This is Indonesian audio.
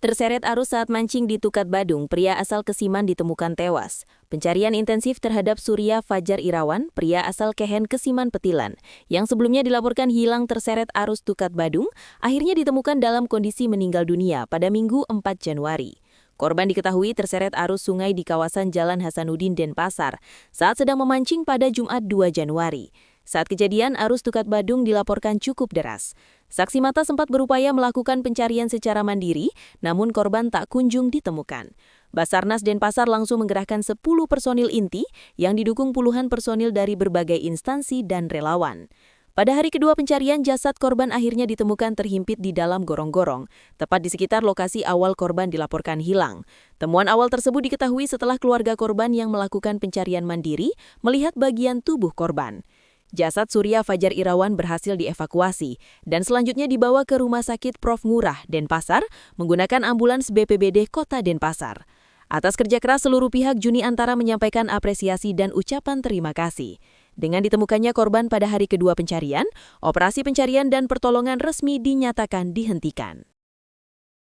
Terseret arus saat mancing di Tukat Badung, pria asal Kesiman ditemukan tewas. Pencarian intensif terhadap Surya Fajar Irawan, pria asal Kehen Kesiman Petilan, yang sebelumnya dilaporkan hilang terseret arus Tukat Badung, akhirnya ditemukan dalam kondisi meninggal dunia pada Minggu 4 Januari. Korban diketahui terseret arus sungai di kawasan Jalan Hasanuddin Denpasar saat sedang memancing pada Jumat 2 Januari. Saat kejadian, arus Tukat Badung dilaporkan cukup deras. Saksi mata sempat berupaya melakukan pencarian secara mandiri, namun korban tak kunjung ditemukan. Basarnas Denpasar langsung menggerahkan 10 personil inti yang didukung puluhan personil dari berbagai instansi dan relawan. Pada hari kedua pencarian, jasad korban akhirnya ditemukan terhimpit di dalam gorong-gorong, tepat di sekitar lokasi awal korban dilaporkan hilang. Temuan awal tersebut diketahui setelah keluarga korban yang melakukan pencarian mandiri melihat bagian tubuh korban. Jasad Surya Fajar Irawan berhasil dievakuasi dan selanjutnya dibawa ke Rumah Sakit Prof. Ngurah, Denpasar, menggunakan ambulans BPBD Kota Denpasar. Atas kerja keras seluruh pihak, Juni Antara menyampaikan apresiasi dan ucapan terima kasih. Dengan ditemukannya korban pada hari kedua pencarian, operasi pencarian dan pertolongan resmi dinyatakan dihentikan.